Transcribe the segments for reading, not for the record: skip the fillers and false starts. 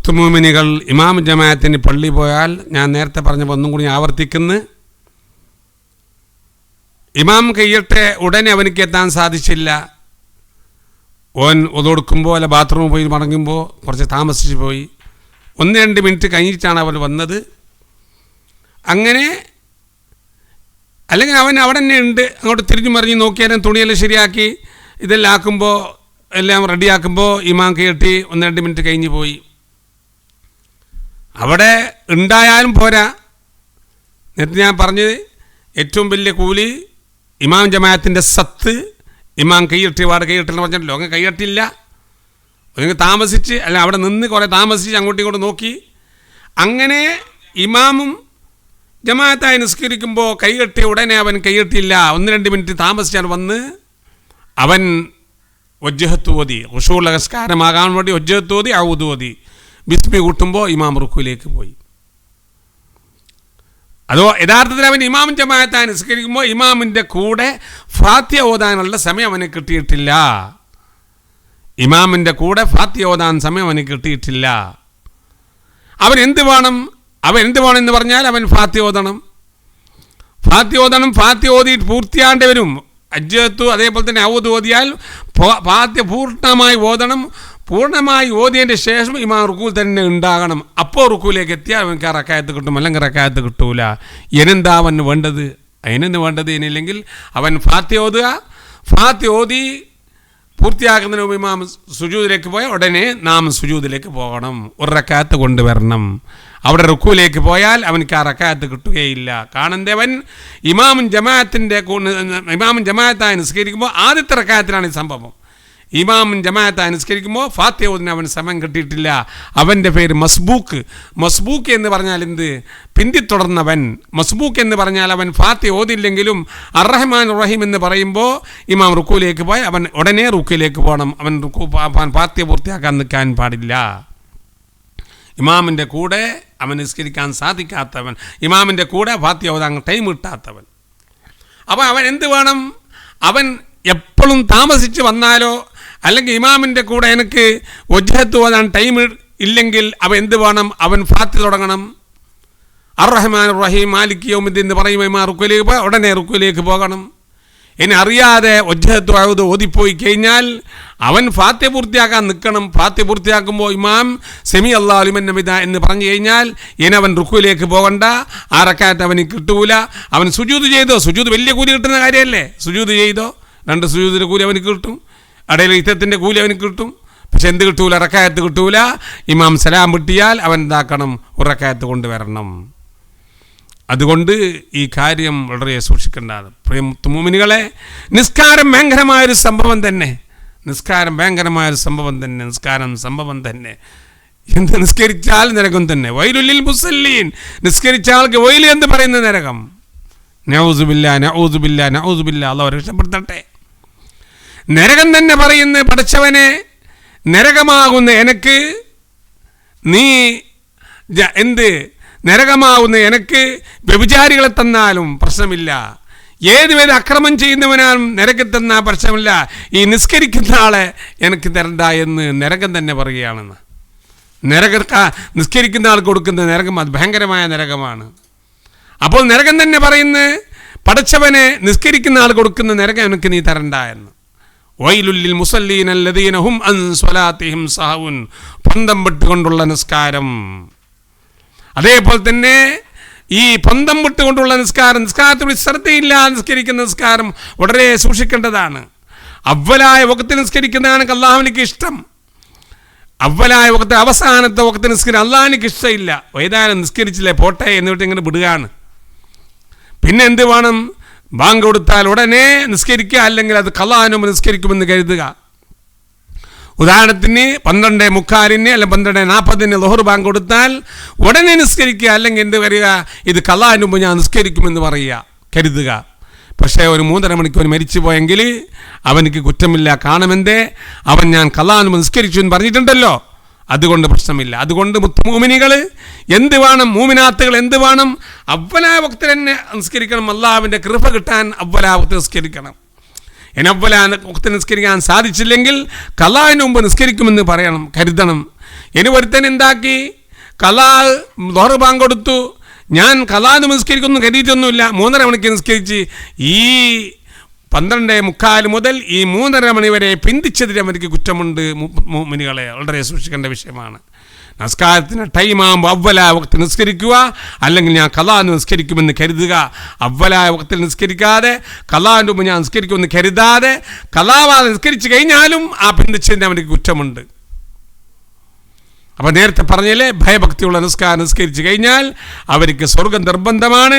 മുത്തുമൂമിനികൾ ഇമാം ജമാഅത്തിന് പള്ളി പോയാൽ ഞാൻ നേരത്തെ പറഞ്ഞപ്പോൾ ഒന്നും കൂടി ആവർത്തിക്കുന്നു. ഇമാം കയ്യട്ടെ ഉടനെ അവനിക്ക് എത്താൻ സാധിച്ചില്ല. ഓൻ ഒതുകൊടുക്കുമ്പോൾ അല്ല ബാത്റൂമിൽ പോയി മടങ്ങുമ്പോൾ കുറച്ച് താമസിച്ച് പോയി. 1-2 മിനിറ്റ് കഴിഞ്ഞിട്ടാണ് അവൻ വന്നത്. അങ്ങനെ അല്ലെങ്കിൽ അവൻ അവിടെ തന്നെ ഉണ്ട്. അങ്ങോട്ട് തിരിഞ്ഞു മറിഞ്ഞ് നോക്കിയാലും തുണിയെല്ലാം ശരിയാക്കി ഇതെല്ലാം ആക്കുമ്പോൾ എല്ലാം റെഡിയാക്കുമ്പോൾ ഇമാം കയ്യട്ടി 1-2 മിനിറ്റ് കഴിഞ്ഞ് പോയി. അവിടെ ഉണ്ടായാലും പോരാ. നേരത്തെ ഞാൻ പറഞ്ഞത് ഏറ്റവും വലിയ കൂലി ഇമാം ജമാഅത്തിൻ്റെ സത്ത് ഇമാം കൈയ്യട്ടി കൈയ്യട്ടെന്ന് പറഞ്ഞിട്ടല്ലോ. അങ്ങനെ കൈയ്യട്ടില്ല, നിങ്ങൾ താമസിച്ച് അല്ല അവിടെ നിന്ന് കുറേ താമസിച്ച് അങ്ങോട്ടും ഇങ്ങോട്ടും നോക്കി. അങ്ങനെ ഇമാമും ജമാഅത്തായി നിസ്കരിക്കുമ്പോൾ കൈയ്യട്ടി ഉടനെ അവൻ കൈയ്യട്ടില്ല, 1-2 മിനിറ്റ് താമസിച്ചാൽ വന്ന് അവൻ വജ്ജഹത്ത് ഓതി, ഖുശൂഉള്ള നമസ്കാരമാകാൻ വേണ്ടി വജ്ജഹത്ത് ഓതി, ഔദു ഓതി, ബിസ്മി കൂട്ടുമ്പോൾ ഇമാം റുക്കുവിലേക്ക് പോയി. അതോ യഥാർത്ഥത്തിൽ അവൻ ഇമാം ജമാഅത്തായി നിസ്കരിക്കുമ്പോൾ ഇമാമിൻ്റെ കൂടെ ഫാത്തിഹ ഓതാനുള്ള സമയം അവന് കിട്ടിയിട്ടില്ല. ഇമാമിൻ്റെ കൂടെ ഫാത്തിഹ ഓതാൻ സമയം അവന് കിട്ടിയിട്ടില്ല. അവൻ എന്ത് വേണം എന്ന് പറഞ്ഞാൽ അവൻ ഫാത്തിഹ ഓതണം. ഫാത്തിഹ ഓതിയിട്ട് പൂർത്തിയാണ്ട് വരും. അജ്ജത്തു അതേപോലെ തന്നെ ഔദു ഓതിയാൽ ഫാത്തിഹ പൂർണ്ണമായി ഓതണം. പൂർണ്ണമായി ഓതിയതിൻ്റെ ശേഷം ഇമാം റുക്കൂൽ തന്നെ ഉണ്ടാകണം. അപ്പോൾ റുക്കൂലേക്ക് എത്തിയാൽ അവനക്ക് റക്കായത്ത് കിട്ടും, അല്ലെങ്കിൽ റക്കായത്ത് കിട്ടൂല. ഇനെന്താ അവന് വേണ്ടത്? ഇനില്ലെങ്കിൽ അവൻ ഫാത്തിഹ ഓതുക. ഫാത്തിഹ ഓതി പൂർത്തിയാക്കുന്നതിന് മുമ്പ് ഇമാം സുജൂദിലേക്ക് പോയാൽ ഉടനെ നാം സുജൂദിലേക്ക് പോകണം, ഒരു റക്കായത്ത് കൊണ്ടുവരണം. അവിടെ റുക്കൂലേക്ക് പോയാൽ അവനക്ക് ആ റക്കായത്ത് കിട്ടുകയില്ല. കാണുന്നവൻ ഇമാം ജമാഅത്തായി നിസ്കരിക്കുമ്പോൾ ആദ്യത്തെ റക്കായത്തിലാണ് ഈ സംഭവം. ഇമാം ജമാഅത്തായി നിസ്കരിക്കുമ്പോൾ ഫാത്തിഹ ഓതിന് അവന് സമയം കിട്ടിയിട്ടില്ല. അവൻ്റെ പേര് മസ്ബൂക്ക് എന്ന് പറഞ്ഞാൽ എന്ത്? പിന്തിത്തുടർന്നവൻ. മസ്ബൂക്ക് എന്ന് പറഞ്ഞാൽ അവൻ ഫാത്തിഹ ഓതില്ലെങ്കിലും അർറഹ്മാൻ റഹീം എന്ന് പറയുമ്പോൾ ഇമാം റുക്കൂലേക്ക് പോയി അവൻ ഉടനെ റുക്കൂലേക്ക് പോകണം. അവൻ ഫാത്തിഹ പൂർത്തിയാക്കാൻ നിൽക്കാൻ പാടില്ല. ഇമാമിൻ്റെ കൂടെ അവൻ നിസ്കരിക്കാൻ സാധിക്കാത്തവൻ, ഇമാമിൻ്റെ കൂടെ ഫാത്തിഹ ഓതാൻ ടൈം കിട്ടാത്തവൻ. അപ്പോൾ അവൻ എന്ത് വേണം? അവൻ എപ്പോഴും താമസിച്ച് വന്നാലോ അല്ലെങ്കിൽ ഇമാമിൻ്റെ കൂടെ എനിക്ക് വജ്ഹത്ത് ഓതാൻ ടൈം ഇല്ലെങ്കിൽ അവൻ എന്ത് വേണം? അവൻ ഫാത്തിഹ തുടങ്ങണം. അർറഹ്മാൻ റഹീം മാലിക് യൗമിദ്ദീൻ എന്ന് പറയുമ്പോൾ ഇമാം റുക്കൂലേക്ക് പോയി ഉടനെ റുക്കൂലേക്ക് പോകണം. ഇനി അറിയാതെ വജ്ഹത്ത് ഔദു ഓതിപ്പോയി കഴിഞ്ഞാൽ അവൻ ഫാത്തിഹ പൂർത്തിയാക്കാൻ നിൽക്കണം. ഫാത്തിഹ പൂർത്തിയാക്കുമ്പോൾ ഇമാം സെമി അല്ലാഹു ലിമൻ ഹമിദ എന്ന് പറഞ്ഞു കഴിഞ്ഞാൽ ഇനി അവൻ റുക്കൂലേക്ക് പോകണ്ട, ആ റക്അത്ത് അവന് കിട്ടൂല. അവൻ സുജൂദ് ചെയ്തോ, സുജൂദ് വലിയ കൂലി കിട്ടുന്ന കാര്യമല്ലേ? സുജൂദ് ചെയ്തോ, 2 സുജൂദിൻ്റെ കൂലി അവന് കിട്ടും, ഇടയിൽ ഇത്തത്തിൻ്റെ കൂലി അവന് കിട്ടും. പക്ഷെ എന്ത് കിട്ടൂല? റക്അത്ത് കിട്ടൂല. ഇമാം സലാം വിട്ടിയാൽ അവൻ എന്താക്കണം? ഒരു റക്അത്ത് കൊണ്ടുവരണം. അതുകൊണ്ട് ഈ കാര്യം വളരെ സൂക്ഷിക്കേണ്ടതാണ്. പ്രിയ മുഅ്മിനീങ്ങളെ, നിസ്കാരം ഭയങ്കരമായൊരു സംഭവം തന്നെ. നിസ്കാരം സംഭവം തന്നെ. എന്ത് നിസ്കരിച്ചാൽ നരകം തന്നെ. വൈലുൽ മുസല്ലീൻ, നിസ്കരിച്ച ആൾക്ക് വൈൽ എന്ന് പറയുന്ന നരകം. നഊസുബില്ലാഹ് അല്ലാഹു രക്ഷപ്പെടുത്തട്ടെ. നരകം തന്നെ പറയുന്ന പടച്ചവനെ, നരകമാകുന്ന എനിക്ക് നീ നരകമാവുന്ന എനിക്ക് വ്യഭിചാരികളെ തന്നാലും പ്രശ്നമില്ല, ഏതുവരെ അക്രമം ചെയ്യുന്നവനാലും നരകം തന്നാൽ പ്രശ്നമില്ല, ഈ നിസ്കരിക്കുന്ന ആളെ എനിക്ക് തരണ്ട എന്ന് നരകം തന്നെ പറയുകയാണെന്ന്. നിസ്കരിക്കുന്ന ആൾക്ക് കൊടുക്കുന്ന നരകം അത് ഭയങ്കരമായ നരകമാണ്. അപ്പോൾ നരകം തന്നെ പറയുന്നത് പടച്ചവനെ, നിസ്കരിക്കുന്ന ആൾ കൊടുക്കുന്ന നരകം എനിക്ക് നീ തരണ്ട എന്ന്. വൈലുൽ മുസല്ലീന അല്ലദീന ഹും അൻ സ്വലാത്തിഹിം സഹൂൻ, പന്തം വിട്ടുകൊണ്ടുള്ള നിസ്കാരം. അതേപോലെ തന്നെ ഈ പന്തം വിട്ടുകൊണ്ടുള്ള നിസ്കാരത്തിൽ ശ്രദ്ധയില്ല നിസ്കരിക്കുന്ന നിസ്കാരം വളരെ സൂക്ഷിക്കേണ്ടതാണ്. അവലായ വഖത്തിൽ നിസ്കരിക്കുന്നതാണ് അള്ളാഹുവിനിക്ക് ഇഷ്ടം. അവലായ വഖത്ത്, അവസാനത്തെ വഖത്ത് നിസ്കരിക്കാൻ അള്ളാഹുവിനിക്ക് ഇഷ്ടമില്ല. ഏതായാലും നിസ്കരിച്ചില്ലേ പോട്ടെ എന്നിട്ട് ഇങ്ങനെ വിടുകയാണ്. പിന്നെ എന്ത് വേണം? ബാങ്ക് കൊടുത്താൽ ഉടനെ നിസ്കരിക്കുക, അല്ലെങ്കിൽ അത് ഖളാനും നിസ്കരിക്കുമെന്ന് കരുതുക. ഉദാഹരണത്തിന് 12:45 അല്ലെങ്കിൽ 12:40 ളുഹർ ബാങ്ക് കൊടുത്താൽ ഉടനെ നിസ്കരിക്കുക, അല്ലെങ്കിൽ എന്ത് വരിക? ഇത് ഖളാന് മുമ്പ് ഞാൻ നിസ്കരിക്കുമെന്ന് കരുതുക. പക്ഷേ ഒരു 3.5 മണിക്കൂർ മരിച്ചു പോയെങ്കിൽ അവനിക്ക് കുറ്റമില്ല. കാണുമെന്തേ? അവൻ ഞാൻ ഖളാന് മുമ്പ് നിസ്കരിച്ചു എന്ന് പറഞ്ഞിട്ടുണ്ടല്ലോ, അതുകൊണ്ട് പ്രശ്നമില്ല. അതുകൊണ്ട് മുഅ്മിനീകൾ എന്ത് വേണം? മൂമിനാത്തുകൾ എന്ത് വേണം? അവ്വലായ വഖത്തിൽ തന്നെ നിസ്കരിക്കണം. അള്ളാഹുവിൻ്റെ കൃപ കിട്ടാൻ അവ്വലായ വഖത്തിൽ നിസ്കരിക്കണം. ഇനി അവ്വലായ വഖത്തിൽ നിസ്കരിക്കാൻ സാധിച്ചില്ലെങ്കിൽ ഖളാന് മുമ്പ് നിസ്കരിക്കുമെന്ന് കരുതണം. ഇനി ഒരുത്തൻ എന്താക്കി, ഖലാ ദുഹർ ബാങ്ക് കൊടുത്തു, ഞാൻ ഖലാ നിസ്കരിക്കുന്നു കരുതിയിട്ടൊന്നുമില്ല, 3:30 മണിക്ക് നിസ്കരിച്ച് ഈ 12:45 മുതൽ ഈ 3:30 മണി വരെ പിന്തിച്ചതിന് അവർക്ക് കുറ്റമുണ്ട്. മുഅ്മിനീങ്ങളെ വളരെ സൂക്ഷിക്കേണ്ട വിഷയമാണ്. നമസ്കാരത്തിന് ടൈമാകുമ്പോൾ അവ്വലായ വക്തിൽ നിസ്കരിക്കുക, അല്ലെങ്കിൽ ഞാൻ ഖലാ നിസ്കരിക്കുമെന്ന് കരുതുക. അവ്വലായ വക്തിൽ നിസ്കരിക്കാതെ ഖലാൻ്റെ മുമ്പ് ഞാൻ നിസ്കരിക്കുമെന്ന് കരുതാതെ ഖലാവാതെ നിസ്കരിച്ചു കഴിഞ്ഞാലും ആ പിന്തിച്ചതിന് അവർക്ക് കുറ്റമുണ്ട്. അപ്പോൾ നേരത്തെ പറഞ്ഞാലേ ഭയഭക്തിയുള്ള നിസ്കാരം നിസ്കരിച്ചു കഴിഞ്ഞാൽ അവർക്ക് സ്വർഗം നിർബന്ധമാണ്.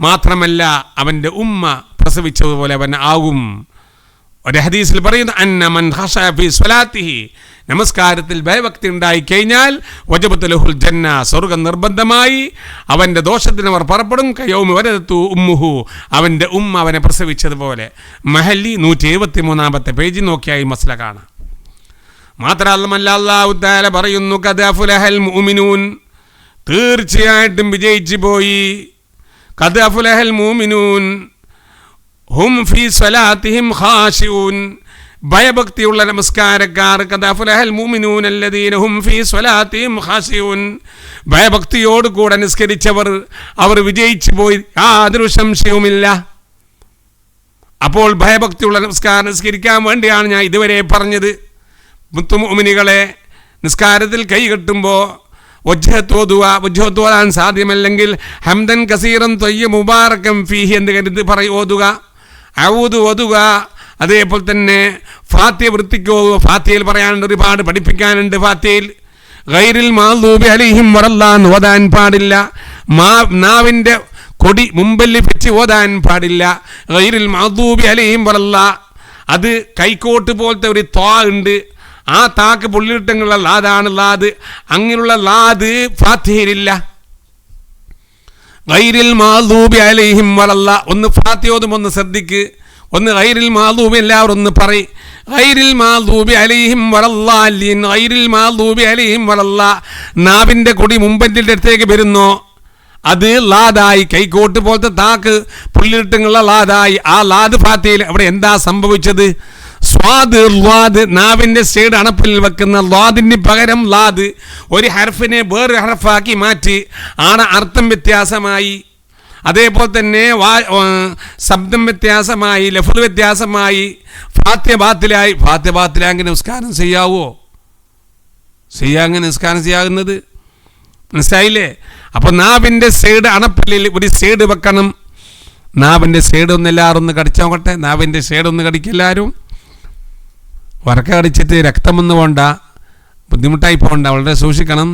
മാത്രമല്ല അവൻ്റെ ഉമ്മ പ്രസവിച്ചതുപോലെ അവൻ ആകും. ഒരു ഹദീസിൽ പറയുന്നു, അന്ന മൻ ഖശഅ ഫീ സ്വലാത്തിഹി, നമസ്കാരത്തിൽ ഭയഭക്തി ഉണ്ടായി കഴിഞ്ഞാൽ വജബത്ത് ലഹുൽ ജന്ന, സ്വർഗം നിർബന്ധമായി. അവൻ്റെ ദോഷത്തിന് അവർ പുറപ്പെടും. കയൗമി വലദത്തു ഉമ്മുഹു, അവൻ്റെ ഉമ്മ അവനെ പ്രസവിച്ചതുപോലെ. മഹല്ലി 173 പേജിൽ നോക്കിയായി മസ്ല കാണാം. മാത്രമല്ല അല്ലാഹു തആല പറയുന്നു, ഖദ് അഫ്ലഹൽ മുഅ്മിനൂൻ, തീർച്ചയായിട്ടും വിജയിച്ചു പോയി. ഖദ് അഫ്ലഹൽ മുഅ്മിനൂൻ ഹും ഫീ സ്വലാത്തിഹിം ഖാശിഊൻ, ഭയഭക്തിയുള്ള നമസ്കാരക്കാർ. ഖദ് അഫ്ലഹൽ മുഅ്മിനൂൻ അല്ലദീന ഹും ഫീ സ്വലാത്തിഹിം ഖാശിഊൻ, ഭയഭക്തിയോട് കൂടെ നിസ്കരിച്ചവർ അവർ വിജയിച്ചു പോയി, യാതൊരു സംശയവുമില്ല. അപ്പോൾ ഭയഭക്തിയുള്ള നമസ്കാരം നിസ്കരിക്കാൻ വേണ്ടിയാണ് ഞാൻ ഇതുവരെ പറഞ്ഞത്. മുത്തുമുഅ്മിനീകളെ, നിസ്കാരത്തിൽ കൈ കെട്ടുമ്പോൾ വജ്ഹത്ത് ഓതാൻ സാധ്യമല്ലെങ്കിൽ ഹംദൻ കസീറൻ ത്വയ്യ മുബാറകം ഫീഹി എന്ന് കരുതി ഓതുക, ഔദ് ഓതുക. അതേപോലെ തന്നെ ഫാത്തിഹ വൃത്തിക്ക് ഓതുക. ഫാത്തിഹയിൽ പറയാനുണ്ട്, ഒരുപാട് പഠിപ്പിക്കാനുണ്ട്. ഫാത്തിഹയിൽ ഗൈറിൽ മഗ്ദൂബി അലൈഹിം വലല്ലാഹ് ഓതാൻ പാടില്ല. നാവിൻ്റെ കൊടി മുമ്പിൽ വെച്ച് ഓതാൻ പാടില്ല. ഗൈറിൽ മഗ്ദൂബി അലൈഹിം വലല്ലാഹ്, അത് കൈക്കോട്ട് പോലത്തെ ഒരു ത്വാ ഉണ്ട്, ആ താക്ക് പുള്ളിയിട്ടങ്ങളുള്ള ലാദാണ് ലാദ്. അങ്ങനെയുള്ള ലാദ് ഫാത്തിഹയിലില്ല. ഗൈറിൽ മഗ്ദൂബി അലൈഹിം വലല്ലാഹ്, ഒന്ന് ഫാത്തിഹ ഓതും, ഒന്ന് ശ്രദ്ധിക്ക്. ഒന്ന് ഗൈറിൽ മഗ്ദൂബി, എല്ലാവരും ഒന്ന് പറയും, ഗൈറിൽ മഗ്ദൂബി അലൈഹിം വലല്ലാഹീൻ, ഗൈറിൽ മഗ്ദൂബി അലൈഹിം വലല്ലാഹ്. നാവിൻ്റെ കൊടി മുമ്പിൻ്റെ അടുത്തേക്ക് വരുന്നോ അത് ലാദായി, കൈക്കോട്ട് പോലത്തെ താക്ക് പുള്ളിയിട്ടങ്ങളുള്ള ലാദായി. ആ ലാദ് ഫാത്തിഹയിൽ അവിടെ എന്താ സംഭവിച്ചത്? സ്വാദ് ലാദ്, നാവിൻ്റെ സൈഡ് അണപ്പിൽ വെക്കുന്ന ലാദിന് പകരം ലാദ്, ഒരു ഹർഫിനെ വേറൊരു ഹർഫാക്കി മാറ്റി, ആണ് അർത്ഥം വ്യത്യാസമായി. അതേപോലെ തന്നെ ശബ്ദം വ്യത്യാസമായി, ലഫ്ദ് വ്യത്യാസമായി, ഫാത്തിഹ ബാത്തിലായി. ഫാത്തിഹ ബാത്തിലായെങ്കിൽ നിസ്കാരം ചെയ്യാവോ? ചെയ്യാങ്ങനെ നിസ്കാരം ചെയ്യാകുന്നത് മനസ്സിലായില്ലേ? അപ്പോൾ നാവിൻ്റെ സൈഡ് അണപ്പല്ലിൽ ഒരു സൈഡ് വെക്കണം. നാവിൻ്റെ സൈഡ് ഒന്ന് എല്ലാവരും ഒന്ന് കടിച്ചു നോക്കട്ടെ. നാവിൻ്റെ സൈഡ് ഒന്ന് കടിക്കെല്ലാവരും. വറക്ക കടിച്ചിട്ട് രക്തമൊന്നും പോണ്ട, ബുദ്ധിമുട്ടായി പോകണ്ട, വളരെ സൂക്ഷിക്കണം.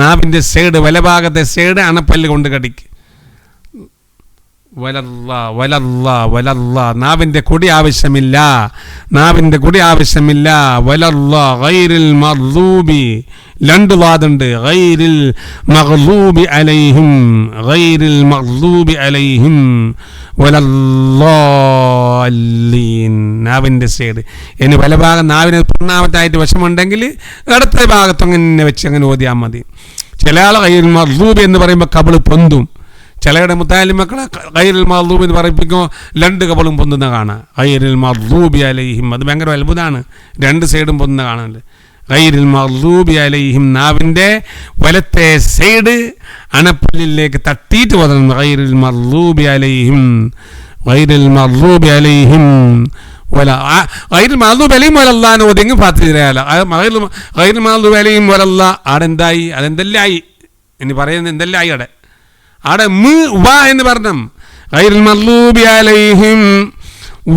നാവിൻ്റെ സൈഡ്, വലഭാഗത്തെ സൈഡ് അണപ്പല്ല് കൊണ്ട് കടിക്ക്. വലല്ലാ വലല്ലാ വലല്ലാ, നാവിൻ്റെ കൊടി ആവശ്യമില്ല, നാവിൻ്റെ കൊടി ആവശ്യമില്ല. വലല്ലാ ഗൈറിൽ മഗ്ദൂബി, രണ്ട് ലാദുണ്ട്. ഗൈറിൽ മഗ്ദൂബി അലൈഹിം, ഗൈറിൽ മഗ്ദൂബി അലൈഹിം വലല്ലാലീൻ, നാവിൻ്റെ സൈഡ്. ഇനി വലഭാഗം നാവിന് പൂർണ്ണാമത്തായിട്ട് വിഷമുണ്ടെങ്കിൽ ഇടത്തെ ഭാഗത്ത് അങ്ങനെ വെച്ച് അങ്ങനെ ഓതിയാൽ മതി. ചില ആൾ ഗൈറിൽ മഗ്ദൂബി എന്ന് പറയുമ്പോൾ കബിള് പൊന്തും. ചിലയുടെ മുത്താലിം മക്കളെ ഗൈറിൽ മഗ്ദൂബി എന്ന് പറയിപ്പിക്കുമ്പോൾ രണ്ട് കബളും പൊന്തുന്ന കാണാം. ഗൈറിൽ മഗ്ദൂബി അലൈഹിം, അത് ഭയങ്കര അത്ഭുതമാണ്, രണ്ട് സൈഡും പൊന്തുന്ന കാണാൻ. ഗൈറിൽ മഗ്ദൂബി അലൈഹിം, നാവിൻ്റെ വലത്തെ സൈഡ് അണപ്പല്ലിലേക്ക് തട്ടിയിട്ട് പോകണം. ഗൈറിൽ മഗ്ദൂബി അലൈഹിം, ഗൈറിൽ മഗ്ദൂബി അലൈഹിം ഗൈറിൽ മഗ്ദൂബി അലൈഹിം വലല്ലാഹ് ഓതിയെങ്കിൽ ഫാത്തിഹ ഗൈറിൽ മഗ്ദൂബി അലൈഹിം വലല്ലാഹ്. ആടെ എന്തായി? അതെന്തെല്ലായി? ഇനി പറയുന്നത് എന്തെല്ലായി? അവിടെ വ എന്ന് പറഞ്ഞു. ഗൈറിൽ മഗ്ദൂബി അലൈഹിം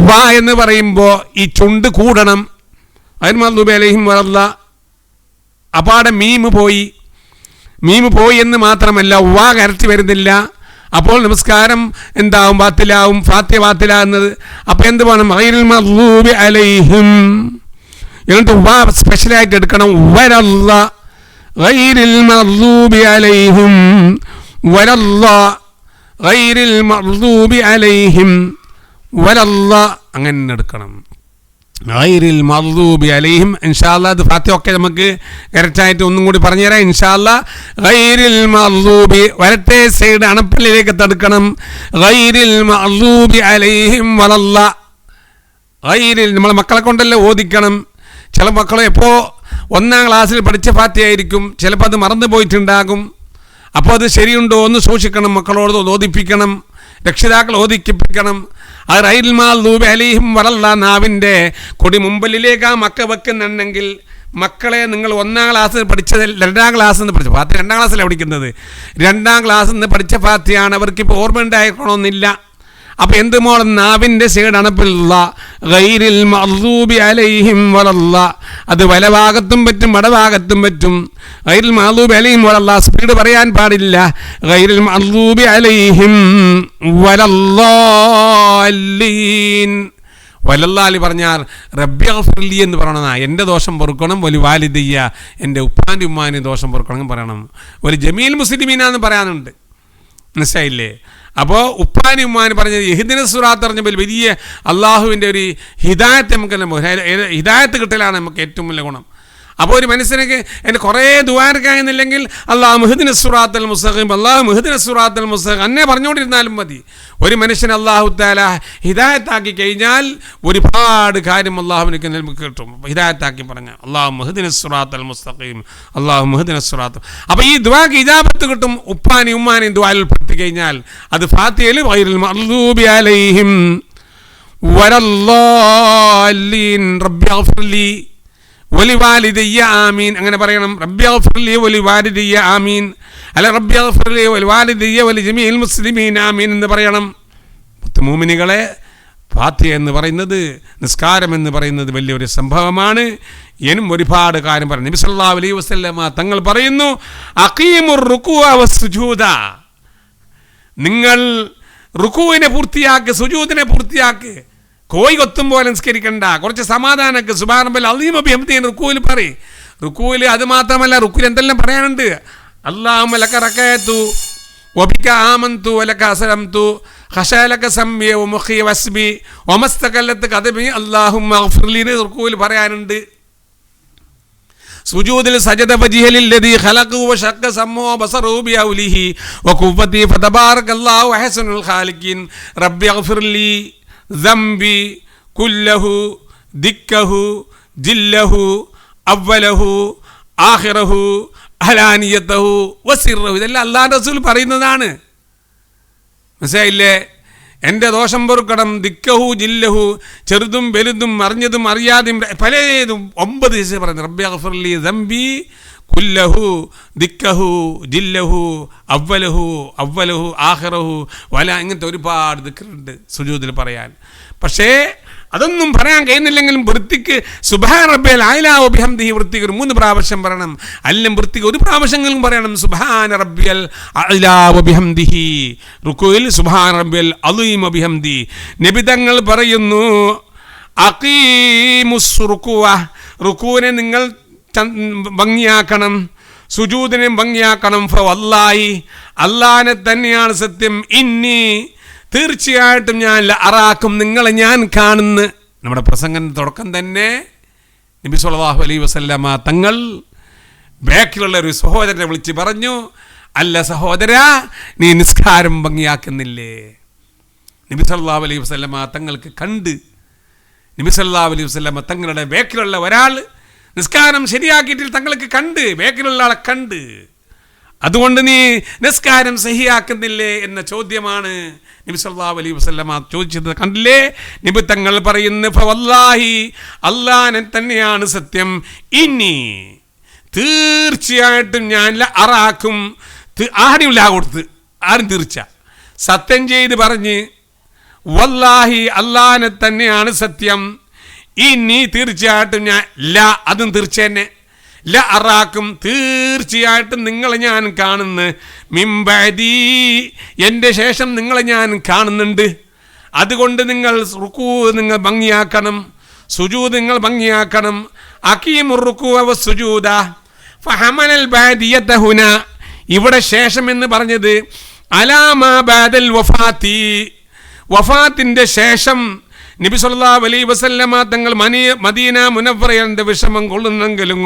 വ എന്ന് പറയുമ്പോൾ ഈ ചുണ്ട് കൂടണം. ഗൈറിൽ മഗ്ദൂബി അലൈഹിം വലല്ലാഹ്. അപ്പോൾ അവിടെ മീമ് പോയി. മീമ് പോയി എന്ന് മാത്രമല്ല വ കരച്ച് വരുന്നില്ല. അപ്പോൾ നമസ്കാരം എന്താവും? ബാത്തിലാവും, ഫാത്തിഹ ബാത്തിലാകുന്നത്. അപ്പോൾ എന്ത് വേണം? ഗൈറിൽ മഗ്ദൂബി അലൈഹിം, എന്നിട്ട് വ സ്പെഷ്യലായിട്ട് എടുക്കണം. വലല്ലാഹ്, ഗൈറിൽ മഗ്ദൂബി അലൈഹിം വലല്ലാഹ്, ഗൈറിൽ മഗ്ദൂബി അലൈഹിം വലല്ലാഹ്, അങ്ങനെ എടുക്കണം. ഗൈറിൽ മഗ്ദൂബി അലൈഹിം. ഇൻഷാ അല്ലാഹ് അത് ഫാത്തിഹ ഒക്കെ നമുക്ക് കറക്റ്റായിട്ട് ഒന്നും കൂടി പറഞ്ഞുതരാം ഇൻഷാ അല്ലാഹ്. ഗൈറിൽ മഗ്ദൂബി, വലത്തെ സൈഡ് അണപ്പല്ലിലേക്ക് തടുക്കണം. ഗൈറിൽ മഗ്ദൂബി അലൈഹിം വലല്ലാഹ്. ഗൈറിൽ, നമ്മളെ മക്കളെ കൊണ്ടല്ലേ ഓദിക്കണം. ചില മക്കൾ എപ്പോൾ 1-ാം ക്ലാസ്സിൽ പഠിച്ച ഫാത്തിഹയായിരിക്കും, ചിലപ്പോൾ അത് മറന്നു പോയിട്ടുണ്ടാകും. അപ്പോൾ അത് ശരിയുണ്ടോ എന്ന് സൂക്ഷിക്കണം, മക്കളോട് ഓദിപ്പിക്കണം, രക്ഷിതാക്കൾ ഓദിപ്പിക്കണം. അത് റൈൽ മഗ്ദൂബി അലൈഹിം വലല്ലാ നാവിൻ്റെ കൊടി മുമ്പിലേക്ക് ആ മക്ക വെക്കുന്നുണ്ടെങ്കിൽ മക്കളെ നിങ്ങൾ 1-ാം ക്ലാസ്സിൽ പഠിച്ചത് 2-ാം ക്ലാസ്സിൽ നിന്ന് പഠിച്ച ഫാത്തിഹ 2-ാം ക്ലാസ്സിലാണ് പഠിക്കുന്നത്, 2-ാം ക്ലാസ്സിൽ നിന്ന് പഠിച്ച ഫാത്തിഹയാണ്, അവർക്കിപ്പോൾ ഓർമ്മ ഉണ്ടായിക്കണമെന്നില്ല. അപ്പോൾ എന്ത് മോളം നാവിൻ്റെ സൈഡണപ്പില്ല ഗൈരിൽ മഗ്ദൂബി അലൈഹിം വലല്ലാ, അത് വലഭാഗത്തും പറ്റും വടഭാഗത്തും പറ്റും. ഗൈരിൽ മഗ്ദൂബി അലൈഹിം വലല്ലാ, സ്പീഡ് പറയാൻ പാടില്ല. ഗൈരിൽ മഗ്ദൂബി അലൈഹിം വലല്ലാലീൻ. വലല്ലാലി പറഞ്ഞാൽ റബ്ബി ഗഫിർലി എന്ന് പറയണം, എൻ്റെ ദോഷം പൊറുക്കണം. വലി വാലിദയ്യ, എൻ്റെ ഉപ്പാൻ്റെ ഉമ്മാൻ്റെ ദോഷം പൊറുക്കണം പറയണം. ഒരു ജമീൽ മുസ്ലിമീനാന്ന് പറയാനുണ്ട്, മനസ്സിലായില്ലേ? അപ്പോൾ ഉപ്പാനി ഉമ്മാനി പറഞ്ഞത് യഹ്ദിന സിറാത്ത് പറഞ്ഞപ്പോൾ വലിയ അള്ളാഹുവിൻ്റെ ഒരു ഹിദായത്ത് നമുക്ക് ഹിദായത്ത് കിട്ടലാണ് നമുക്ക് ഏറ്റവും വലിയ ഗുണം. അപ്പോൾ ഒരു മനുഷ്യനക്ക് എൻ്റെ കുറേ ദുആർക്കായെന്നില്ലെങ്കിൽ അല്ലാഹു മുഹ്ദിന സിറാത്തൽ മുസ്തഖീം, അല്ലാഹു മുഹ്ദിന സിറാത്തൽ മുസ്തഖീം അന്നേ പറഞ്ഞുകൊണ്ടിരുന്നാലും മതി. ഒരു മനുഷ്യൻ അല്ലാഹു തആല ഹിദായത്താക്കി കഴിഞ്ഞാൽ ഒരുപാട് കാര്യം അല്ലാഹുവിനക്ക് നമുക്ക് കിട്ടും. ഹിദായത്താക്കി പറഞ്ഞാൽ അല്ലാഹു മുഹ്ദിന സിറാത്തൽ മുസ്തഖീം, അല്ലാഹു മുഹ്ദിന സിറാത്ത്. അപ്പോൾ ഈ ദുആക്ക് ഇജാബത്ത് കിട്ടും ഉപ്പാനി ഉമ്മാനി ദുആയിൽ ഉൾപ്പെടുത്തി കഴിഞ്ഞാൽ. അത് ഫാത്തിഹയിൽ ഗൈറിൽ മഗ്ദൂബി അലൈഹിം വലല്ലാലീൻ റബ്ബി ഗഫിർലി വലിവാലിദയ്യ ആമീൻ അങ്ങനെ പറയണം. റബ്ബി ഗഫിർലി വലിവാലിദയ്യ ആമീൻ, അല്ല റബ്ബി ഗഫിർലി വലിവാലിദയ്യ വലിജമീഇൽ മുസ്ലിമീൻ ആമീൻ എന്ന് പറയണം. മുഅ്മിനീകളെ, ഫാത്തിഹ എന്ന് പറയുന്നത്, നിസ്കാരം എന്ന് പറയുന്നത് വലിയൊരു സംഭവമാണ്. ഇനിയും ഒരുപാട് കാര്യം പറഞ്ഞു. നബി സല്ലല്ലാഹു അലൈഹി വസല്ലമ തങ്ങൾ പറയുന്നു, അഖീമുർ റുകൂഅ വസ്സുജൂദ, നിങ്ങൾ റുകൂഇനെ പൂർത്തിയാക്ക്, സുജൂദിനെ പൂർത്തിയാക്ക്. കോയി കൊത്തും പോലെ നിസ്കരിക്കണ്ട, കുറച്ച് സമാധാനക്ക്. സുബ്ഹാന റബ്ബിൽ അളീം ബിഹംദിഹി റുകൂയിൽ പറയും. റുകൂയിൽ അത് മാത്രമല്ല, റുകൂയിൽ എന്തെല്ലാം പറയാനുണ്ട്. അല്ലാഹുമ്മ ലക റകഅതു വബിക ആമന്തു വലക അസ്ലംതു ഖശലക സംബി വമുഖി വസ്ബി വമസ്തഖല്ലത് ഖദബി അല്ലാഹുമ്മ ഗഫിർലി റുകൂയിൽ പറയാനുണ്ട്. സുജൂദിൽ സജദ വജ്ഹിലില്ലദീ ഖലഖു വശഖ സമു ബസറു ബിഔലിഹി വഖുവതി ഫതബാറകല്ലാഹു അഹ്സനുൽ ഖാലിഖീൻ റബ്ബി ഗഫിർലി ദംബി കുല്ലഹു ദിക്കഹു ജില്ലഹു അവ്വലഹു ആഖിറഹു അലാനിയതഹു വസിറഹു. ഇതെല്ലാം അല്ലാഹുവിൻ്റെ റസൂൽ പറയുന്നതാണ്, മനസ്സിലായില്ലേ? എൻ്റെ ദോഷം പൊറുക്കണം. ദിക്കഹു ജില്ലഹു, ചെറുതും വലുതും അറിഞ്ഞതും അറിയാതെയും പലതും 9 ദിവസം പറയുന്നത്. റബ്ബി ഗഫിർലി ദംബി കുല്ലഹു ദിക്കഹു ജില്ലഹു അവ്വലഹു ആഖിറഹു വല, ഇങ്ങനത്തെ ഒരുപാട് ദിക്റുണ്ട് സുജൂദിൽ പറയാൻ. പക്ഷേ അതൊന്നും പറയാൻ കഴിയുന്നില്ലെങ്കിലും വൃത്തിക്ക് സുബ്ഹാന റബ്ബിയൽ അഅ്ലാ വബിഹംദിഹി വൃത്തിക്ക് 3 പ്രാവശ്യം പറയണം. അല്ലെങ്കിൽ വൃത്തിക്ക് 1 പ്രാവശ്യമെങ്കിലും പറയണം സുബ്ഹാന റബ്ബിയൽ അഅ്ലാ വബിഹംദിഹി. റുകൂഇൽ സുബ്ഹാന റബ്ബിയൽ അളീം വബിഹംദി. നബി തങ്ങൾ പറയുന്നു, അഖീമുസ് റുകൂഅ, റുകൂഇനെ നിങ്ങൾ ഭംഗിയാക്കണം, സുജൂദിനെ ഭംഗിയാക്കണം. ഫവല്ലാഹി, അല്ലാഹനെ തന്നെയാണ് സത്യം. ഇന്നി, തീർച്ചയായിട്ടും ഞാൻ അറാക്കും, നിങ്ങളെ ഞാൻ കാണുന്നു. നമ്മുടെ പ്രസംഗത്തിൻ്റെ തുടക്കം തന്നെ നബി സല്ലല്ലാഹു അലൈഹി വസല്ലമ തങ്ങൾ ബാക്കിലുള്ള ഒരു സഹോദരനെ വിളിച്ച് പറഞ്ഞു, അല്ല സഹോദര, നീ നിസ്കാരം ഭംഗിയാക്കുന്നില്ലേ? നബി സല്ലല്ലാഹു അലൈഹി വസല്ലമ തങ്ങൾക്ക് കണ്ട്, നബി സല്ലല്ലാഹു അലൈഹി വസല്ലമ തങ്ങളുടെ ബാക്കിലുള്ള ഒരാൾ നിസ്കാരം ശരിയാക്കിയിട്ട് തങ്ങൾക്ക് കണ്ട്, ബാക്കിലുള്ള ആളെ കണ്ട്, അതുകൊണ്ട് നീ നിസ്കാരം സഹിയാക്കുന്നില്ലേ എന്ന ചോദ്യമാണ് നബി സല്ലല്ലാഹു അലൈഹി വസല്ലമ ചോദിച്ചത്. കണ്ടില്ലേ? നബി തങ്ങൾ പറയുന്നു, ഫവല്ലാഹി, അല്ലാഹനെ തന്നെയാണ് സത്യം. ഇനി തീർച്ചയായിട്ടും ഞാൻ അറാക്കും, ആരും ലാ കൊടുത്ത് ആരും തീർച്ച സത്യം ചെയ്ത് പറഞ്ഞ്, വല്ലാഹി, അല്ലാഹനെ തന്നെയാണ് സത്യം. ഇനി തീർച്ചയായിട്ടും ഞാൻ അതും തീർച്ച തന്നെ, അറാക്കും, തീർച്ചയായിട്ടും നിങ്ങളെ ഞാൻ കാണുന്നു. മിംബഅദി, എൻ്റെ ശേഷം നിങ്ങളെ ഞാൻ കാണുന്നുണ്ട്. അതുകൊണ്ട് നിങ്ങൾ റുക്കൂ നിങ്ങൾ ഭംഗിയാക്കണം, സുജൂദ് നിങ്ങൾ ഭംഗിയാക്കണം. അഖീമുർ റുകൂഅ വസ്സുജൂദ ഫഹമലൽ ബാദിയത ഹുന, ഇവിടെ ശേഷം എന്ന് പറഞ്ഞത് അലാമാ ബഅദൽ വഫാത്തി, വഫാത്തിൻ്റെ ശേഷം നബി സല്ലല്ലാഹു അലൈഹി വസല്ലമ തങ്ങൾ മദീന മുനവ്വറയുടെ വിഷമം കൊള്ളുന്നെങ്കിലും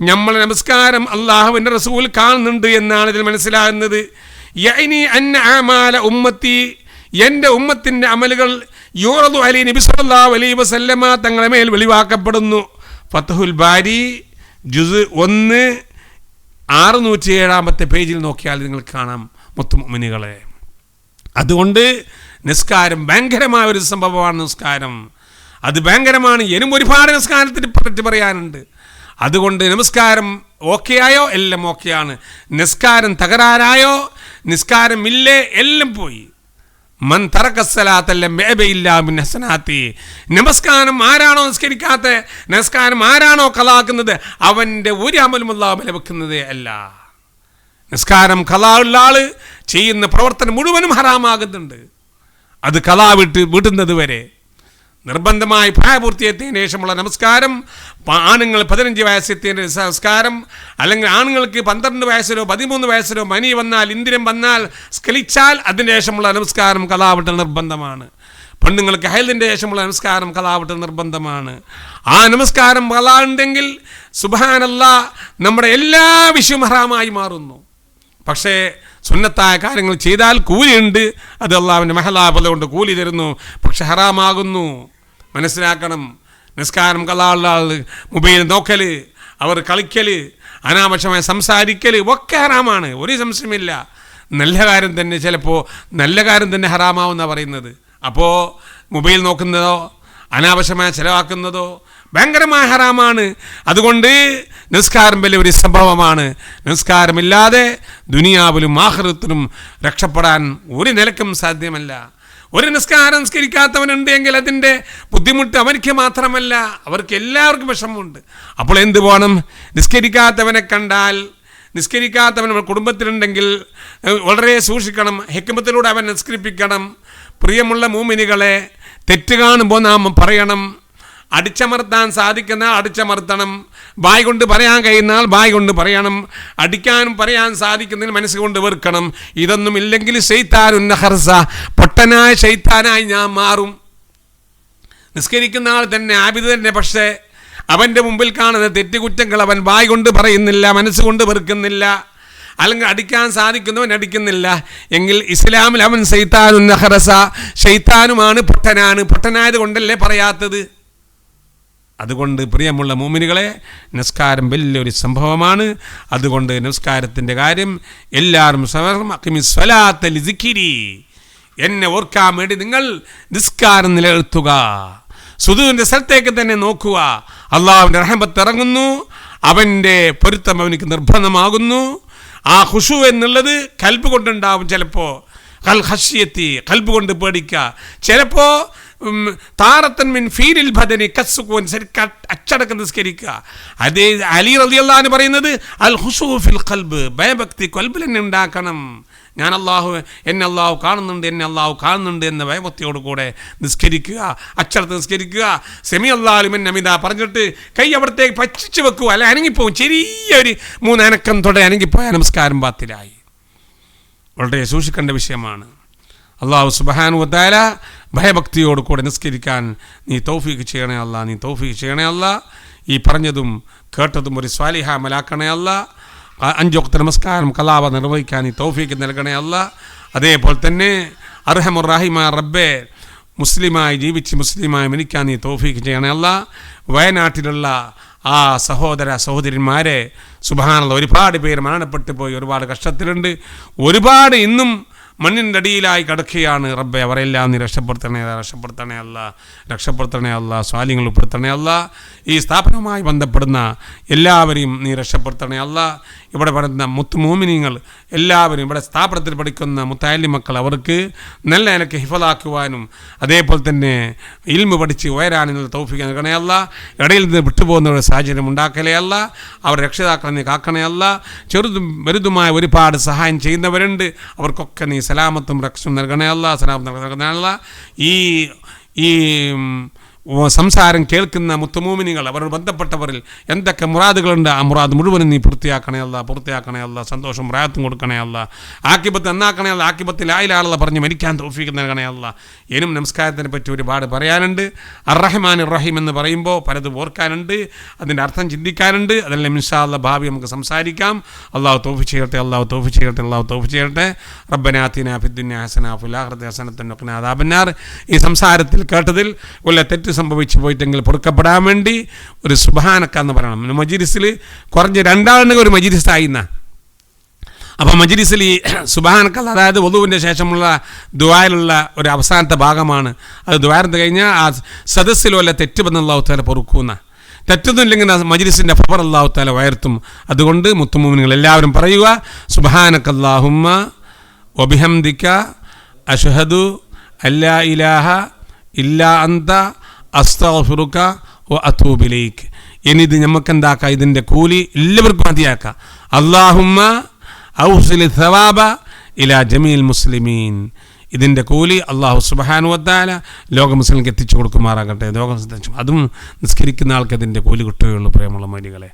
നമ്മളെ നമസ്കാരം അല്ലാഹുവിൻ്റെ റസൂൽ കാണുന്നുണ്ട് എന്നാണ് ഇതിൽ മനസ്സിലാകുന്നത്. യഅനി അന്ന അമാല ഉമ്മത്തി, എൻ്റെ ഉമ്മത്തിൻ്റെ അമലുകൾ യൂറദു അലൈഹി നബി സല്ലല്ലാഹു അലൈഹി വസല്ലമ തങ്ങളെ മേൽ വെളിവാക്കപ്പെടുന്നു. ഫത്ഹുൽ ബാരി ജുസ് 1 607 പേജിൽ നോക്കിയാൽ നിങ്ങൾക്ക് കാണാം മുത്തുമുഅ്മിനീകളെ. അതുകൊണ്ട് നിസ്കാരം ഭയങ്കരമായ ഒരു സംഭവമാണ്. നിസ്കാരം അത് ഭയങ്കരമാണ്. ഇനിയും ഒരുപാട് നിസ്കാരത്തിന് പറ്റി പറയാനുണ്ട്. അതുകൊണ്ട് നമസ്കാരം ഓക്കെ ആയോ എല്ലാം ഓക്കെയാണ്. നിസ്കാരം തകരാറായോ, നിസ്കാരം ഇല്ലേ, എല്ലാം പോയി. മൻ തറക്കസ്സലാത്തല്ല മേബയില്ല മിൻ ഹസനാത്തി. നമസ്കാരം ആരാണോ നിസ്കരിക്കാത്ത, നമസ്കാരം ആരാണോ ഖലാക്കുന്നത്, അവൻ്റെ ഒരു അമലും അല്ലാഹു വിലവെക്കുന്നതേ അല്ല. നിസ്കാരം ഖലാ ഉള്ള ആള് ചെയ്യുന്ന പ്രവർത്തനം മുഴുവനും ഹറാമാകുന്നുണ്ട്. അത് ഖലാ വിടുന്നത് വരെ നിർബന്ധമായി പ്രായപൂർത്തിയെത്തിയതിനു ശേഷമുള്ള നമസ്കാരം, ആണുങ്ങൾ 15 വയസ്സെത്തിയതിൻ്റെ നമസ്കാരം, അല്ലെങ്കിൽ ആണുങ്ങൾക്ക് 12 വയസ്സിലോ 13 വയസ്സിലോ മനി വന്നാൽ, ഇന്ദ്രിയം വന്നാൽ, സ്ഖലിച്ചാൽ അതിന് ശേഷമുള്ള നമസ്കാരം ഖലാവിട്ടൽ നിർബന്ധമാണ്. പെണ്ണുങ്ങൾക്ക് ഹൈലിൻ്റെ ശേഷമുള്ള നമസ്കാരം ഖലാവിട്ടൽ നിർബന്ധമാണ്. ആ നമസ്കാരം ഖലാ ഉണ്ടെങ്കിൽ സുബ്ഹാനല്ലാഹ് നമ്മുടെ എല്ലാ വിഷയവും ഹറാമായി മാറുന്നു. പക്ഷേ സുന്നത്തായ കാര്യങ്ങൾ ചെയ്താൽ കൂലിയുണ്ട്. അത് അള്ളാഹുവിൻ്റെ മഹലാപല കൊണ്ട് കൂലി തരുന്നു. പക്ഷെ ഹറാമാകുന്നു. മനസ്സിലാക്കണം. നിസ്കാരം ഖലാഉള്ള ആൾ മൊബൈൽ നോക്കൽ, അവർ കളിക്കൽ, അനാവശ്യമായി സംസാരിക്കൽ ഒക്കെ ഹറാമാണ്. ഒരു സംശയമില്ല. നല്ല കാര്യം തന്നെ, ചിലപ്പോൾ നല്ല കാര്യം തന്നെ ഹറാമാവെന്നാണ് പറയുന്നത്. അപ്പോൾ മൊബൈൽ നോക്കുന്നതോ അനാവശ്യമായി ചിലവാക്കുന്നതോ ഭയങ്കരമായ ഹറാമാണ്. അതുകൊണ്ട് നിസ്കാരം വലിയൊരു സംഭവമാണ്. നിസ്കാരമില്ലാതെ ദുനിയാവിലും ആഖിറത്തിലും രക്ഷപ്പെടാൻ ഒരു നിലക്കും സാധ്യമല്ല. ഒരു നിസ്കാരം നിസ്കരിക്കാത്തവനുണ്ടെങ്കിൽ അതിൻ്റെ ബുദ്ധിമുട്ട് അവർക്ക് മാത്രമല്ല, അവർക്ക് എല്ലാവർക്കും വിഷമമുണ്ട്. അപ്പോൾ എന്ത് വേണം? നിസ്കരിക്കാത്തവനെ കണ്ടാൽ, നിസ്കരിക്കാത്തവൻ കുടുംബത്തിലുണ്ടെങ്കിൽ വളരെ സൂക്ഷിക്കണം. ഹിക്മത്തിലൂടെ അവൻ നിസ്കരിപ്പിക്കണം. പ്രിയമുള്ള മൂമിനികളെ, തെറ്റ് കാണുമ്പോൾ നാം പറയണം. അടിച്ചമർത്താൻ സാധിക്കുന്ന അടിച്ചമർത്തണം. ബായ് കൊണ്ട് പറയാൻ കഴിയുന്നാൽ ബായ് കൊണ്ട് പറയണം. അടിക്കാനും പറയാൻ സാധിക്കുന്നതിന് മനസ്സുകൊണ്ട് വെറുക്കണം. ഇതൊന്നും ഇല്ലെങ്കിൽ ശൈത്താനുൻ നഖർസ, പൊട്ടനായ ശൈത്താനായി ഞാൻ മാറും. നിസ്കരിക്കുന്ന ആൾ തന്നെ, ആബിദ് തന്നെ, പക്ഷേ അവൻ്റെ മുമ്പിൽ കാണുന്ന തെറ്റുകുറ്റങ്ങൾ അവൻ ബായ് കൊണ്ട് പറയുന്നില്ല, മനസ്സുകൊണ്ട് വെറുക്കുന്നില്ല. അല്ലെങ്കിൽ അടിക്കാൻ സാധിക്കുന്നവൻ അടിക്കുന്നില്ല എങ്കിൽ ഇസ്ലാമിൽ അവൻ ശൈത്താനുൻ നഖറസ, ശൈത്താനുമാണ്, പൊട്ടനാണ്. പൊട്ടനായത് കൊണ്ടല്ലേ പറയാത്തത്. അതുകൊണ്ട് പ്രിയമുള്ള മുഅ്മിനുകളെ, നിസ്കാരം വലിയൊരു സംഭവമാണ്. അതുകൊണ്ട് നിസ്കാരത്തിൻ്റെ കാര്യം എല്ലാവരും എന്നെ ഓർക്കാൻ വേണ്ടി നിങ്ങൾ നിസ്കാരം നിലനിർത്തുക. സുജൂദിന്റെ സ്ഥലത്തേക്ക് തന്നെ നോക്കുക. അള്ളാഹുവിൻ്റെ റഹ്മത്ത് ഇറങ്ങുന്നു, അവൻ്റെ പൊരുത്തം അവനിക്ക് നിർബന്ധമാകുന്നു. ആ ഖുശൂ എന്നുള്ളത് ഖൽബ് കൊണ്ടുണ്ടാവും. ചിലപ്പോൾ ഖശ്യത്തി, ഖൽബ് കൊണ്ട് പേടിക്കുക. ചിലപ്പോൾ താറത്തൻ മിൻ ഫീലിൽ ബദനി കസ്സുകൂൻ, ശരിക്കും അച്ചടക്കം നിസ്കരിക്കുക. അതേ അലി റളിയല്ലാഹു അൻഹു പറയുന്നത് അൽ ഖുശൂ ഫിൽ ഖൽബ്, ഭയഭക്തി ഖൽബിൽ തന്നെ ഉണ്ടാക്കണം. ഞാൻ എന്നെ അള്ളാഹു കാണുന്നുണ്ട് എന്ന ഭയഭക്തിയോട് കൂടെ നിസ്കരിക്കുക, അച്ചടക്കം നിസ്കരിക്കുക. സെമി അല്ലാഹു ലിമൻ ഹമിദ പറഞ്ഞിട്ട് കൈ അവിടത്തേക്ക് പച്ചിച്ച് വെക്കുക, അല്ലെ അനങ്ങിപ്പോവും. ചെറിയൊരു 3 അനക്കം തൊടെ അനങ്ങിപ്പോയ നമസ്കാരം ബാത്തിലായി. വളരെ സൂക്ഷിക്കേണ്ട വിഷയമാണ്. അള്ളാഹു സുബ്ഹാനഹു വ തആല ഭയഭക്തിയോട് കൂടെ നിസ്കരിക്കാൻ നീ തൗഫീഖ് ചെയ്യണേ അല്ലാ, നീ തൗഫീഖ് ചെയ്യണേ അല്ലാ. ഈ പറഞ്ഞതും കേട്ടതും ഒരു സ്വാലിഹ അമലാക്കണേ അല്ലാ. 5 വഖ്ത് നമസ്കാരം ഖലാവ നിർവഹിക്കാൻ നീ തൗഫീഖ് നൽകണേ അല്ലാ. അതേപോലെ തന്നെ അർഹമുർ റഹീമായ റബ്ബേ, മുസ്ലിമായി ജീവിച്ച് മുസ്ലിമായി മരിക്കാൻ നീ തൗഫീഖ് ചെയ്യണേ അല്ലാ. വയനാട്ടിലുള്ള ആ സഹോദര സഹോദരന്മാരെ സുബ്ഹാനല്ലാഹ്, ഒരുപാട് പേര് മരണപ്പെട്ടു പോയി, ഒരുപാട് കഷ്ടത്തിലുണ്ട്, ഒരുപാട് ഇന്നും മണ്ണിൻ്റെ അടിയിലായി കിടക്കുകയാണ്. റബ്ബെ, അവരെല്ലാം നീ രക്ഷപ്പെടുത്തണേ അല്ലാ, സ്വാലിങ്ങൾ ഉൾപ്പെടുത്തണേ അല്ലാ. ഈ സ്ഥാപനവുമായി ബന്ധപ്പെടുന്ന എല്ലാവരെയും നീ രക്ഷപ്പെടുത്തണേ അല്ലാ. ഇവിടെ പറയുന്ന മുഅ്മിനീങ്ങൾ എല്ലാവരും, ഇവിടെ സ്ഥാപനത്തിൽ പഠിക്കുന്ന മുത്തഅല്ലിം മക്കൾ, അവർക്ക് നല്ല നിലയ്ക്ക് ഹിഫളാക്കുവാനും അതേപോലെ തന്നെ ഇൽമു പഠിച്ച് ഉയരാനുള്ള തൗഫീഖ് നൽകണേ അല്ലാ. ഇടയിൽ നിന്ന് വിട്ടുപോകുന്നവരുടെ സാഹചര്യം ഉണ്ടാക്കലേ അല്ല. അവർ രക്ഷിതാക്കളെ നീ കാക്കണേ അല്ല. ചെറുതും വലുതുമായ ഒരുപാട് സഹായം ചെയ്യുന്നവരുണ്ട്, അവർക്കൊക്കെ നീ സലാമത്തും രക്ഷയും നൽകണേ അല്ല, സലാമത്തും നൽകണേ അല്ല. ഈ സംസാരം കേൾക്കുന്ന മുത്തുമൂമിനികൾ, അവരോട് ബന്ധപ്പെട്ടവരിൽ എന്തൊക്കെ മുറാദുകളുണ്ട്, ആ മുറാദ് മുഴുവനും നീ പൂർത്തിയാക്കണേ അല്ല, സന്തോഷം റാഹത്തും കൊടുക്കണേ അല്ല, ആക്കിബത്ത് നന്നാക്കണേ അല്ല, ആക്കിബത്തിൽ ആയിലാളെ പറഞ്ഞ് മരിക്കാൻ തൗഫീഖ് നൽകണേ അല്ല. ഇനും നമസ്കാരത്തിനെ പറ്റി ഒരുപാട് പറയാനുണ്ട്. അർ-റഹ്മാൻ റഹീം എന്ന് പറയുമ്പോൾ പലതും ഓർക്കാനുണ്ട്, അതിൻ്റെ അർത്ഥം ചിന്തിക്കാനുണ്ട്. അതെല്ലാം ഇൻഷാ അല്ലാഹ് ഭാവി നമുക്ക് സംസാരിക്കാം. അള്ളാഹു തൗഫീഖ് ചെയ്യട്ടെ. റബ്ബനാ ആതിനാ ഫിദ്ദുനിയ ഹസന വഫിൽ ആഖിറതി ഹസനതൻ വഖിനാ അദാബന്നാർ. ഈ സംസാരത്തിൽ കേട്ടതിൽ വല്ല തെറ്റ് സംഭവിച്ചു പോയിട്ടെങ്കിൽ പൊറുക്കപ്പെടാൻ വേണ്ടി ഒരു സുബ്ഹാനക എന്ന് പറയണം. മജ്ലിസിൽ കുറഞ്ഞ 2 ആളിന് ഒരു മജ്ലിസായിന്ന. അപ്പോൾ മജ്ലിസിൽ ഈ സുബ്ഹാനക, അതായത് വുളുവിൻ്റെ ശേഷമുള്ള ദുആയിലുള്ള ഒരു അവസാനത്തെ ഭാഗമാണ്. അത് ദുആർന്ന് കഴിഞ്ഞാൽ ആ സദസ്സിൽ വല്ല തെറ്റ് വന്ന് അല്ലാഹു തആല പൊറുക്കുന്ന, തെറ്റൊന്നുമില്ലെങ്കിൽ ആ മജ്ലിസിൻ്റെ ഫവർ അല്ലാഹു തആല ഉയർത്തും. അതുകൊണ്ട് മുത്തുമൂമിനുകൾ എല്ലാവരും പറയുക, സുബ്ഹാനക അല്ലാഹുമ്മ വബിഹംദിക അഷ്ഹദു അല്ലാ ഇലാഹ ഇല്ലാ അന്ത അസ്തഗ്ഫിറുക വ അതൂബു ഇലൈക്. ഇനി ഇത് നമുക്കെന്താക്കാം, ഇതിൻ്റെ കൂലി എല്ലാവർക്കും മതിയാക്കാം. അല്ലാഹുമ്മ ഔസിലി സവാബ ഇലാ ജമീൽ മുസ്ലിമീൻ. ഇതിൻ്റെ കൂലി അള്ളാഹു സുബ്ഹാനഹു വ തആല ലോക മുസ്ലിംക്ക് എത്തിച്ചു കൊടുക്കുമാറാകട്ടെ. അതും നിസ്കരിക്കുന്ന ആൾക്ക് അതിൻ്റെ കൂലി കിട്ടുകയുള്ളൂ. പ്രിയമുള്ള മരികളെ,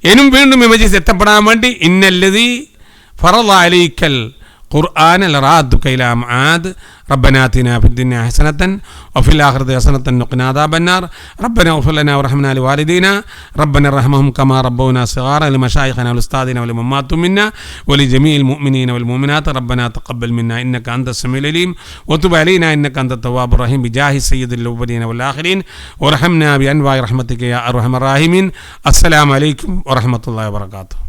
ഇനിയും വീണ്ടും ഈ മജ്ലിസ് എത്തപ്പെടാൻ വേണ്ടി ഇന്നല്ലദീ ഫറള അലൈക്കൽ ഖുർആന ലറാദുക ഇലാ മആദ് റബ്ബനാ ആതിനാ ഫിദ്ദുനിയാ ഹസനതൻ വഫിൽ ആഖിറതി ഹസനതൻ വഖിനാ അദാബന്നാർ റബ്ബനാ ഇഗ്ഫിർ ലനാ വറഹ്മനാ ലിവാലിദീനാ റബ്ബനാ ഇർഹംഹും കമാ റബ്ബൗനാ സിഗാറ ലിമശായിഖിനാ വലിസ്താദിനാ വലിമുമ്മാത്തു മിന്നാ വലിജമീഇൽ മുഅ്മിനീന വൽമുഅ്മിനാത്ത് റബ്ബനാ തഖബ്ബൽ മിന്നാ ഇന്നക അൻതസ് സമീഉൽ അലീം വതുബ് അലൈനാ ഇന്നക അൻതത് തവ്വാബുർ റഹീം ബിജാഹി സയ്യിദിൽ അവ്വലീന വൽ ആഖിരീൻ വറഹംനാ ബിഅൻവാഇ റഹ്മതിക യാ അർഹമർ റഹീമീൻ. അസ്സലാമു അലൈക്കും വറഹ്മത്തുള്ളാഹി വബറകാതുഹു.